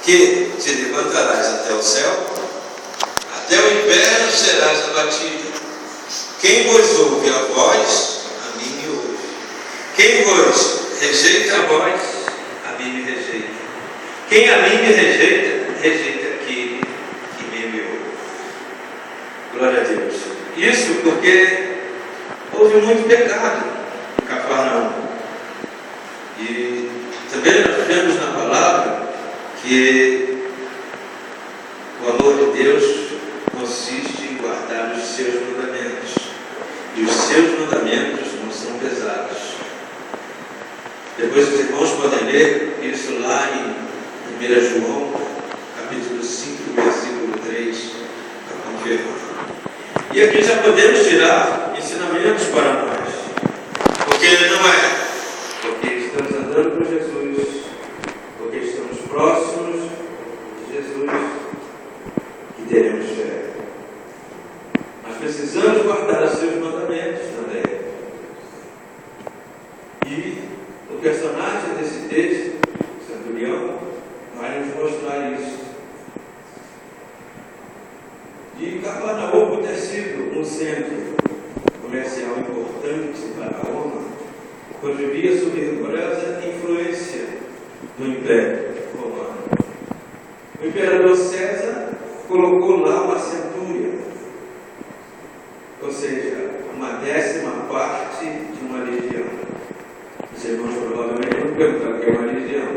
que te levantarás até o céu, até o inferno serás abatido. Quem vos ouve a vós, a mim me ouve. Quem vos rejeita a vós, a mim me rejeita. Quem a mim me rejeita, rejeita aquele que me enviou. Glória a Deus. Isso porque houve muito pecado em Cafarnaum. E também nós vemos na palavra que o amor de Deus consiste em guardar os seus mandamentos. E os seus mandamentos não são pesados. Depois os irmãos podem ler isso lá em 1 João, capítulo 5, versículo 3, para confirmar. E aqui já podemos tirar ensinamentos para nós. Porque não é porque estamos andando com Jesus, porque estamos próximos de Jesus, que teremos fé. Nós precisamos guardar os seus mandamentos também. E o personagem desse texto, o centurião, vai nos mostrar isso. E Cafarnaum, por ter sido um centro comercial importante para Roma, convivia sob rigorosa influência do Império Romano. O imperador César colocou lá uma centúria, ou seja, uma 10ª parte de uma legião. Os irmãos provavelmente vão perguntar o que é uma legião.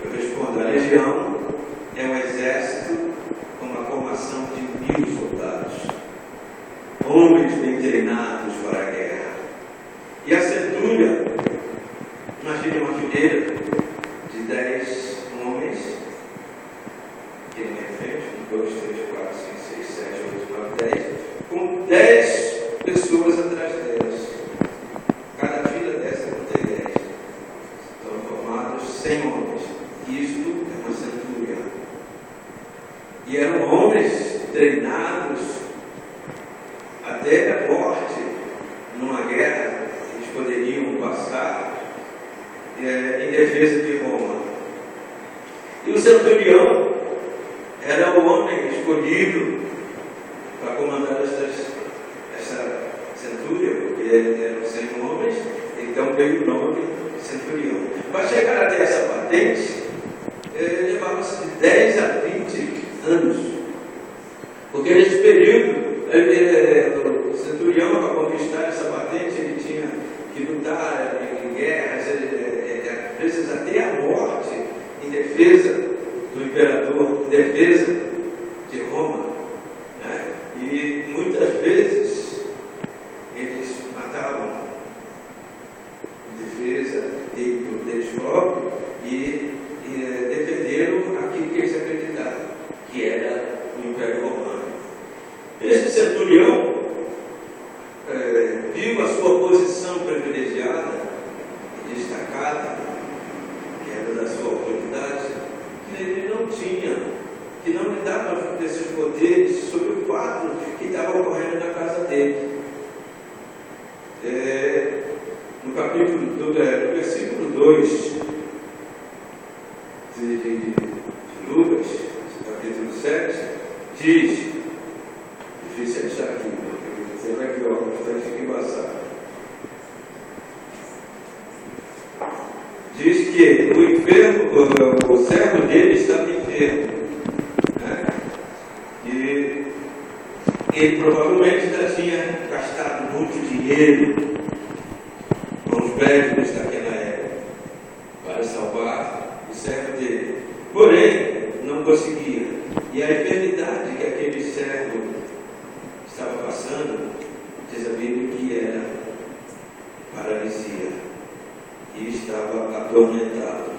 Eu respondo: a legião é um exército com uma formação de 1000 soldados, homens bem treinados para a guerra. E a centúria, imagine uma fileira de 10 homens, que na minha frente, 1, 2, 3, 4, 5, 6, 7, 8, 9, 10, com 10 pessoas atrás delas. Cada fila dessa contém 10. Estão formados 100 homens. Isto é uma centúria. E eram homens treinados até a morte numa guerra. Eles poderiam passar em defesa de Roma. E o centurião era o homem escolhido para comandar essa centúria, porque eram 100 homens, então veio o nome centurião. Para chegar até essa patente, levava-se de 10 a 20 anos, porque nesse período o centurião, para conquistar essa patente, ele tinha que lutar em guerras, às vezes até a morte, em defesa do imperador, em defesa de Roma, né? E muitas vezes eles matavam em defesa deles próprios e defenderam aquilo que eles acreditavam, que era o Império Romano. Esse centurião viu a sua posição privilegiada e destacada, que era da sua autoridade, que ele não tinha, que não lhe dava desses poderes sobre o fato que estava ocorrendo na casa dele. No capítulo, no versículo 2 de Lucas, capítulo 7, diz, difícil achar aqui, você vai ver, fica embaçado. Diz que o enfermo, o servo dele estava enfermo, né? E ele provavelmente já tinha gastado muito dinheiro com os médicos daquela época para salvar o servo dele. Porém, não conseguia. E a enfermidade que aquele servo estava passando, diz a Bíblia que era paralisia. E estava atormentado.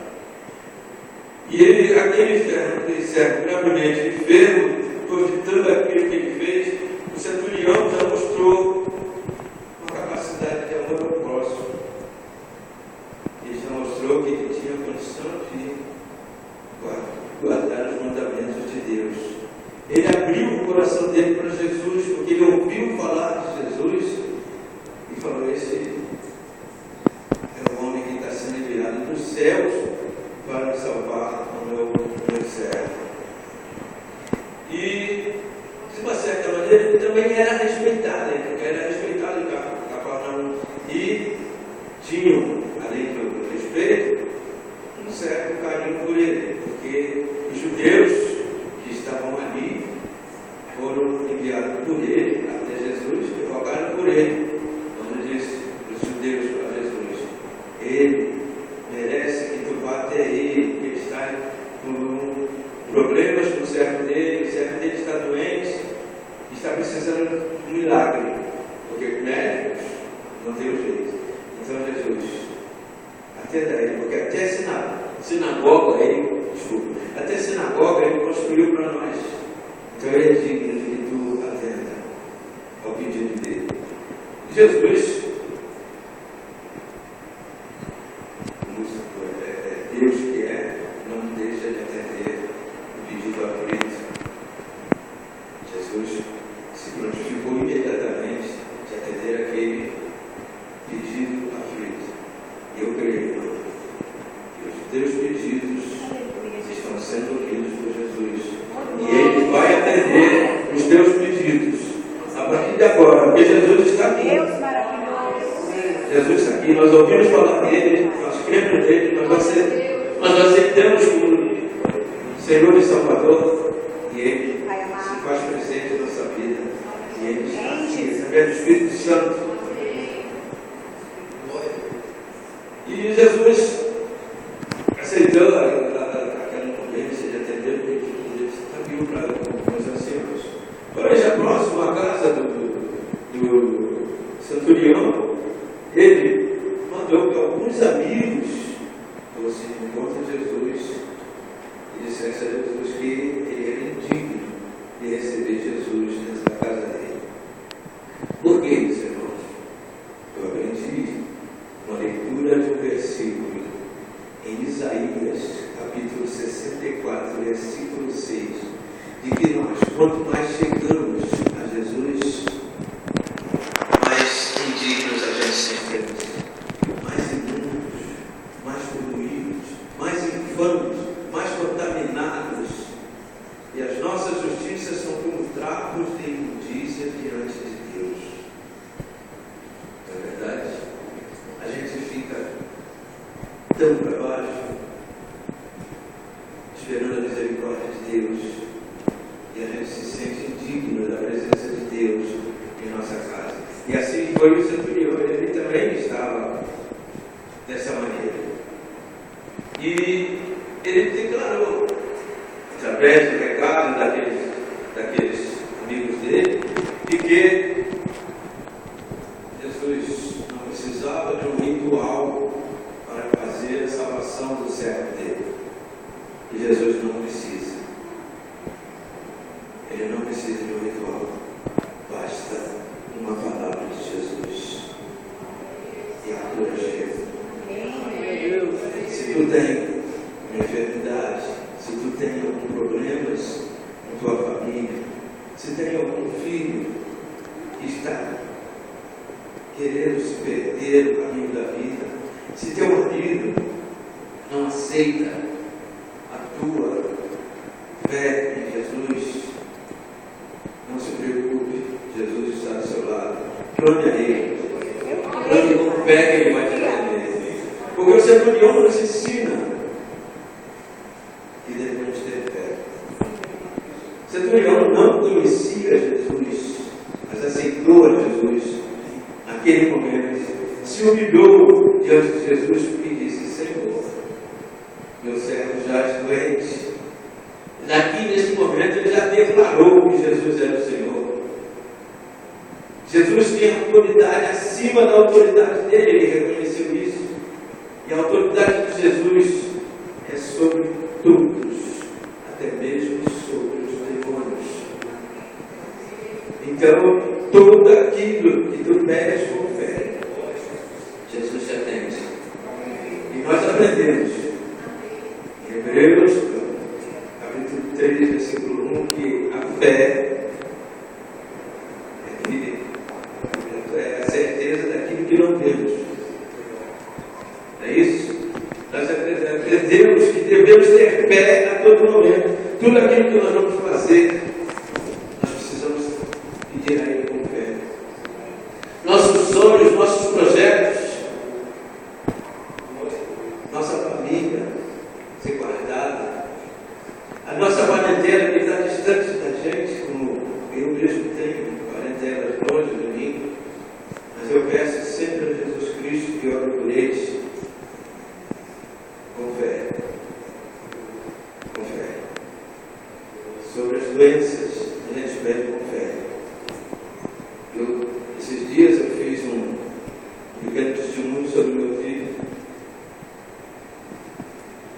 E aquele servo gravemente enfermo, depois de tudo aquilo que ele fez, o centurião já mostrou uma capacidade de amor ao próximo. Ele já mostrou que ele tinha condição de guardar os mandamentos de Deus. Ele abriu o coração dele para Jesus, porque ele ouviu falar de Jesus e falou: esse é o homem que está sendo enviado dos céus para salvar o meu servo. E, de uma certa maneira, ele também era respeitado em Cafarnaum. E tinham, além do respeito, um certo carinho por ele, porque os judeus que estavam ali foram enviados por ele até Jesus e rogaram por ele. Quando disse os judeus para Jesus: ele merece que tu vá até ele, que ele está com problemas com o servo dele está doente, está precisando de um milagre, porque médicos não tem jeito. Então Jesus, atenda ele, porque até sinagoga ele construiu para nós. Então ele é digno de que tu atenda ao pedido dele. Jesus, Deus que é, não deixa de atender o pedido aflito. Jesus se prontificou imediatamente de atender aquele pedido aflito. Eu creio que os teus pedidos estão sendo ouvidos por Jesus. E Ele vai atender os teus pedidos a partir de agora, porque Jesus está aqui. Jesus está aqui, nós ouvimos falar dele, nós cremos nele, nós aceitamos como Senhor e Salvador, e Ele se faz presente na nossa vida, e Ele está aqui, através do Espírito Santo. E Jesus aceitou aquela convivência de atender o pedido dele, viu para os anciãos. Agora, já próximo à casa do centurião, ele mandou que alguns amigos fossem encontrar Jesus e dissessem a Jesus que ele era indigno de receber Jesus dentro da casa dele. Por que isso, irmãos? Eu aprendi uma leitura de um versículo em Isaías, capítulo 64, versículo 6, de que nós, quanto mais chegamos a Jesus, mais indignos a gente sempre é, mais imundos, mais poluídos, mais infames, mais contaminados, e as nossas justiças são como trapos de imundícia diante de Deus. Não é verdade? A gente fica tão para baixo, esperando a misericórdia de Deus, e a gente se sente indigno da presença de Deus em nossa casa. E assim foi o centurião, ele também estava dessa maneira. E ele declarou, através do recado daqueles amigos dele, de que Jesus não precisava de um ritual para fazer a salvação do servo dele. E Jesus não precisa. Ele não precisa de um ritual. Basta uma palavra de Jesus. E a cura chega. Se tu tem uma enfermidade, se tu tem algum problemas na tua família, se tem algum filho que está querendo se perder o caminho da vida, se teu marido não aceita a tua fé em Jesus, não se preocupe, Jesus está do seu lado. Clame a Ele. Clame com fé que Ele vai te atender. Porque o centurião nos ensina que devemos ter fé. O centurião não conhecia Jesus, mas aceitou a Jesus naquele momento. Se humilhou diante de Jesus e disse: Senhor, meu servo já é doente. Daqui nesse momento ele já declarou que Jesus era o Senhor. Jesus tinha autoridade acima da autoridade dele, ele reconheceu isso. E a autoridade de Jesus é sobre todos, até mesmo sobre os demônios. Então, tudo aquilo que tu pedes com fé, Jesus te atende. E nós aprendemos em Hebreus, capítulo 3, versículo 1, que a fé é a certeza daquilo que não temos. Não é isso? Nós aprendemos que devemos ter fé fé a todo momento. Tudo aquilo que nós vamos fazer, nós precisamos pedir a Ele com fé. Nossos sonhos, nossos projetos, nossa família ser guardada, a nossa quarentena que está distante da gente, como eu mesmo tenho quarentena longe de mim, mas eu peço sempre a Jesus Cristo que ore por eles com fé. Com fé. Sobre as doenças, a gente pede com fé. Esses dias eu fiz um pequeno testemunho sobre o meu filho.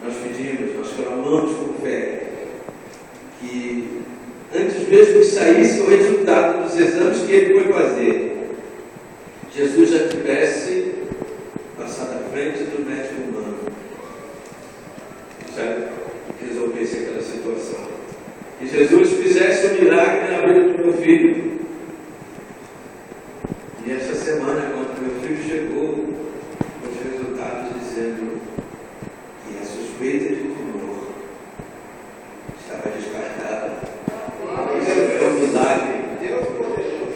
Nós pedimos, nós clamamos com fé que antes mesmo que saísse o resultado dos exames que ele foi fazer, Jesus já tivesse passado à frente do médico humano, já resolvesse aquela situação. Que Jesus fizesse um milagre na vida do meu filho. E essa semana, quando meu filho chegou, os resultados dizendo que a suspeita de tumor estava descartada. Isso é um milagre.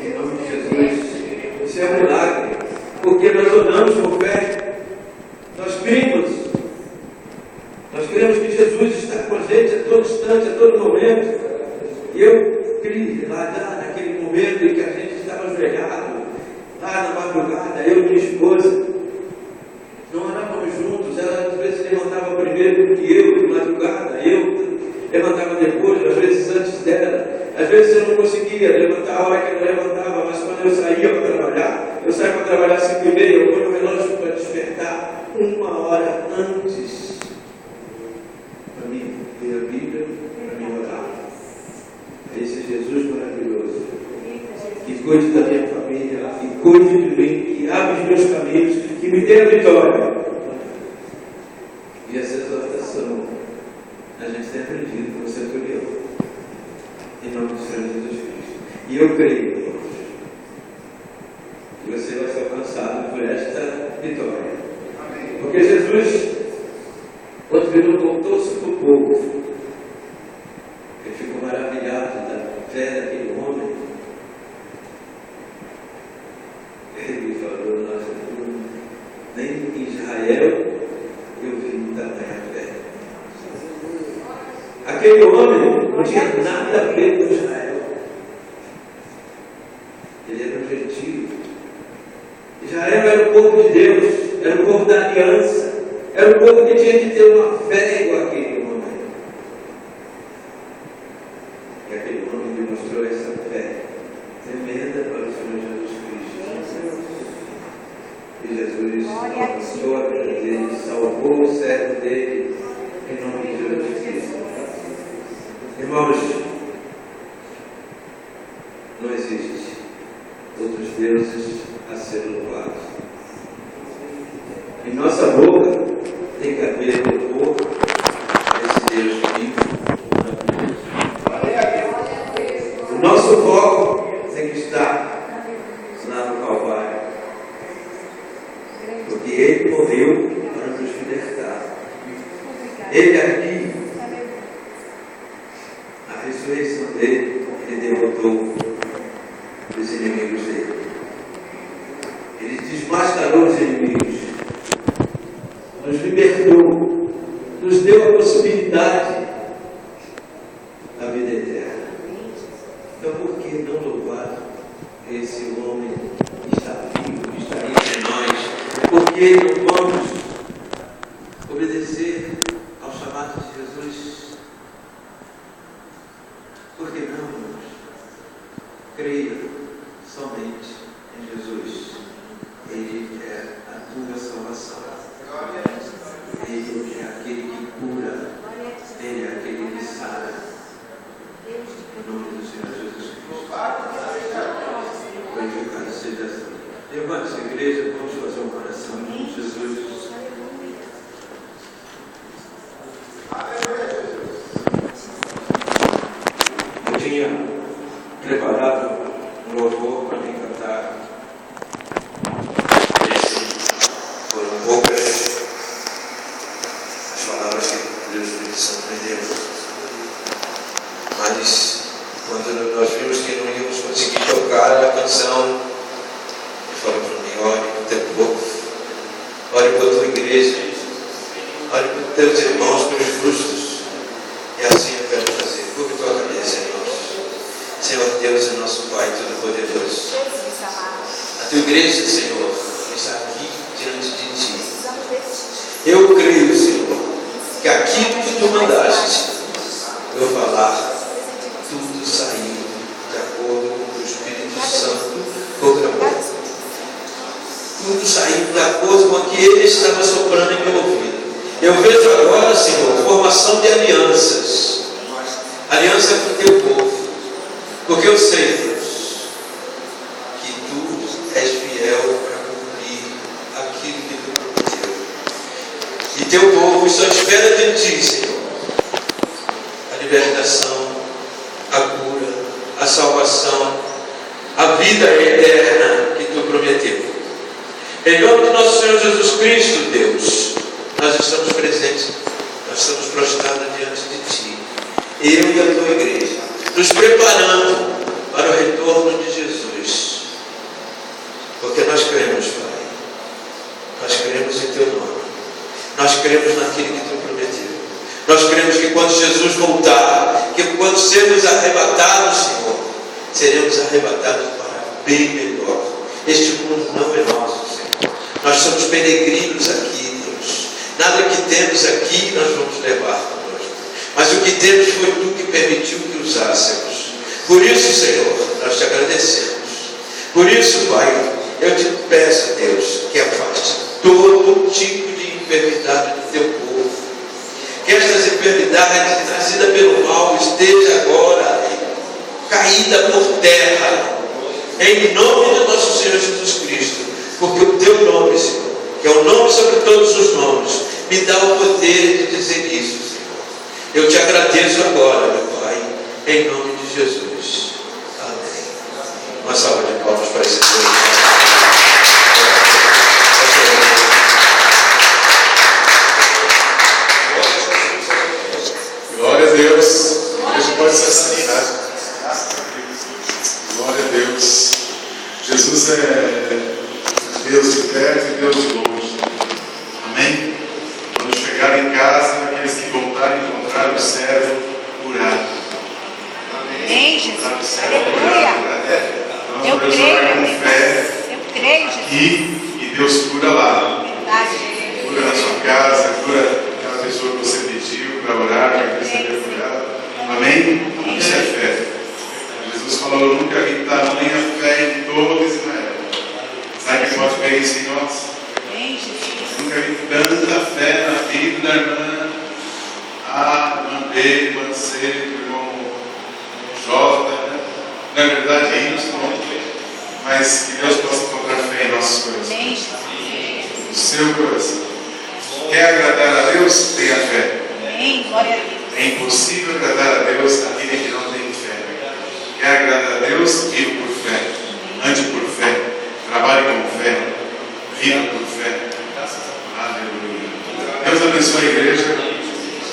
Em nome de Jesus. Isso é um milagre. Porque nós oramos com fé. Nós cremos. Nós cremos que Jesus está com a gente a todo instante, a todo momento. E eu criei lá naquele momento em que a gente estava ajoelhado, lá na madrugada, eu e minha esposa, não orávamos juntos. Ela às vezes levantava primeiro do que eu, de madrugada, eu levantava depois, às vezes antes dela. Às vezes eu não conseguia levantar a hora que ela levantava, mas quando eu saía para trabalhar, eu saía para trabalhar às 5h30, eu ponho o relógio para despertar 1 hora antes, para mim ler a Bíblia, para mim orar. Esse Jesus maravilhoso, que cuide da minha família, que cuide de mim, que abre os meus caminhos, que me dê a vitória. E essa exortação a gente tem aprendido com o centurião, em nome do Senhor Jesus Cristo. E eu creio, irmãos, que você vai ser alcançado por esta vitória. Porque Jesus, quando voltou-se para o povo, ele ficou maravilhado da fé daquele homem. Ele falou: nossa, nem em Israel eu vi tamanha fé. Aquele homem não tinha nada a ver com Israel. Ele era um gentio. Israel era o povo de Deus, era o povo da aliança, era o povo que tinha que ter uma fé igual aquele homem. E aquele homem demonstrou essa fé tremenda para o Senhor Jesus Cristo. E Jesus alcançou a vida dele, salvou o servo dele, em nome de Jesus Cristo. Irmãos, não existe outros deuses a ser louvados. Em nossa boca tem que haver louvor a esse Deus vivo. O nosso foco tem que estar lá no Calvário, porque Ele morreu para nos libertar. Ele aqui, a ressurreição dele, Ele derrotou os inimigos dele. Ele desmascarou os inimigos, nos libertou, nos deu a possibilidade da vida eterna. Então, por que não louvar esse homem que está vivo, que está entre nós? Por que não vamos obedecer ao chamado de Jesus? Por que não, irmãos? Creia somente em Jesus. Ele é a tua salvação. Ele é aquele que cura. Ele é aquele que sara. Em nome do Senhor Jesus Cristo. Glorificado seja essa. Levante-se, igreja, vamos fazer uma oração em nome de Jesus. Eu tinha preparado um louvor para me cantar. Foram poucas as palavras que Deus me deu. Fernandes, quando nós vimos que não íamos conseguir tocar a canção, ele falou para mim: ore para o teu povo, ore para a tua igreja, ore para os teus irmãos, para os justos. E assim eu quero fazer. Curva tua cabeça, irmãos. Senhor Deus e nosso Pai Todo-Poderoso, a tua igreja, Senhor, está aqui diante de ti. Eu creio, Senhor, que aquilo que tu mandaste eu falar, tudo saiu de acordo com o que o Espírito Santo programou. Tudo saiu de acordo com o que ele estava soprando em meu ouvido. Eu vejo agora, Senhor, formação de alianças. Aliança com o teu povo. Porque eu sei, Deus, que tu és fiel para cumprir aquilo que tu prometeu. E teu povo só espera de ti, Senhor, a libertação, a cura, a salvação, a vida eterna que tu prometeu. Em nome de nosso Senhor Jesus Cristo, Deus, nós estamos presentes, nós estamos prostrados diante de ti, eu e a tua igreja, nos preparando para o retorno de Jesus, porque nós cremos, Pai, nós cremos em teu nome, nós cremos naquilo que tu prometeu, nós cremos que quando Jesus voltar, que quando sermos arrebatados, Senhor, seremos arrebatados para bem melhor. Este mundo não é nosso, Senhor, nós somos peregrinos aqui, Deus, nada que temos aqui nós vamos levar conosco, mas o que temos foi tu que permitiu que usássemos. Por isso, Senhor, nós te agradecemos. Por isso, Pai, eu te peço, Deus, que afaste todo tipo de enfermidade do teu povo. Que estas enfermidades trazidas pelo mal esteja agora caída por terra, em nome de nosso Senhor Jesus Cristo, porque o teu nome, Senhor, que é o nome sobre todos os nomes, me dá o poder de dizer isso, Senhor. Eu te agradeço agora, meu Pai, em nome de Jesus. Amém. Uma salva de palmas para esse Deus. Glória a Deus. A gente pode se assentar. Glória a Deus. Jesus é Deus de perto e Deus de longe. Amém? Quando chegar em casa, aqueles que voltarem a encontrar o servo curado. Amém, Jesus. Aleluia. Eu creio. Com fé. Eu creio, Jesus. E Deus cura lá. Verdade. Cura na sua casa, cura aquela pessoa que você pediu para orar, para que você seja curado. Amém? Isso é fé. Jesus falou: eu nunca vi tamanha fé em todo Israel. Sabe quem pode ver isso em nós? Amém, Jesus. Nunca vi tanta fé na vida da irmã Mandei, Mancebo, irmão Jota, né? Na verdade, íntimo, mas que Deus possa encontrar fé em nossas coisas. Amém, Jesus. No seu coração. Quer agradar a Deus? Tenha fé. Amém. Glória a Deus. É impossível agradar a Deus aquele que não tem fé. Quer agradar a Deus? Viva por fé. Ande por fé. Trabalhe com fé. Viva por fé. Aleluia. Deus abençoe a igreja.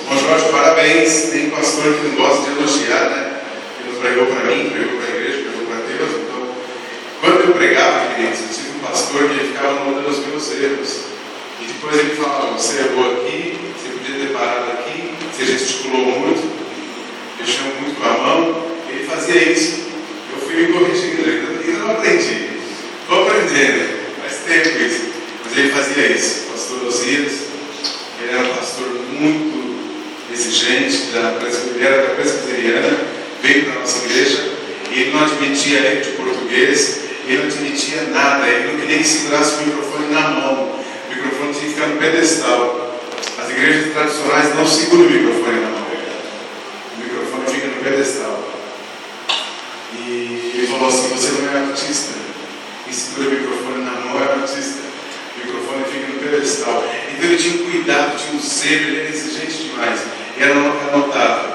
Bom, Jorge, parabéns. Tem pastor que não gosta de elogiar, né? Ele não pregou para mim, pregou para a igreja, pregou para Deus. Então, quando eu pregava, queridos, eu tive um pastor que ficava notando os meus erros. E depois ele falava: você errou aqui, você podia ter parado aqui, você gesticulou muito, mexeu muito com a mão. Ele fazia isso. Eu fui me corrigindo, ainda não aprendi. Estou aprendendo, faz tempo isso. Mas ele fazia isso. Pastor Osias, ele era um pastor muito exigente, ele era da presbiteriana, veio para a nossa igreja, e ele não admitia erro de português, ele não admitia nada, ele não queria que segurasse o microfone na mão. O microfone tinha que ficar no pedestal. As igrejas tradicionais não seguram o microfone na mão. O microfone fica no pedestal. E ele falou assim: você não é artista. Quem segura o microfone na mão é artista. O microfone fica no pedestal. Então ele tinha um cuidado, tinha um zelo, ele era exigente demais. E era anotável.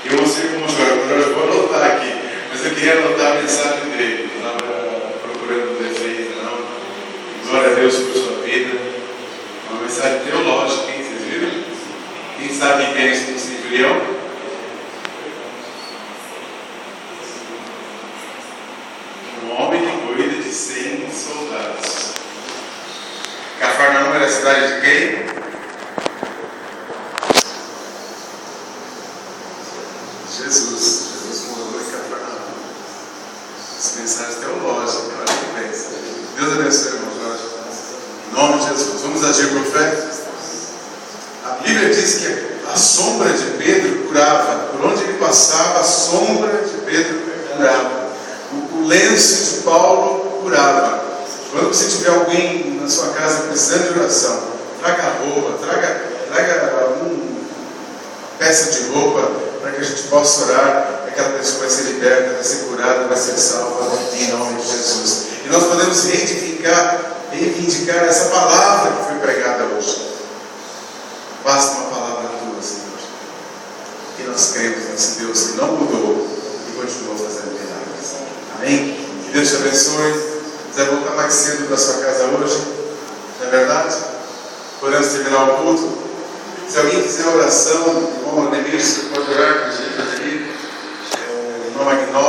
Eu não sei como agora eu vou anotar aqui, mas eu queria anotar a mensagem dele. Não estava procurando defeito, não. Glória a Deus por sua vida. Uma mensagem teológica, hein? Vocês viram? Quem sabe quem é esse centurião? Jesus morou em Cafarnaum. As mensagens teológicas, olha que pensa. Deus abençoe, irmão Jorge. Em nome de Jesus. Vamos agir por fé? A Bíblia diz que a sombra de Pedro curava. Por onde ele passava, a sombra de Pedro curava. O lenço de Paulo curava. Quando você tiver alguém na sua casa precisando de oração, traga roupa, traga alguma peça de roupa para que a gente possa orar. Aquela pessoa vai ser liberta, vai ser curada, vai ser salva em nome de Jesus. E nós podemos reivindicar essa palavra que foi pregada hoje. Basta uma palavra tua, Senhor. E nós cremos nesse Deus que não mudou e continuou fazendo milagres. Amém? Que Deus te abençoe. Você vai voltar mais cedo da sua casa hoje? Não é verdade? Podemos terminar o culto? Se alguém quiser oração, irmão Ademir, você pode orar com a gente, irmão Agnaldo.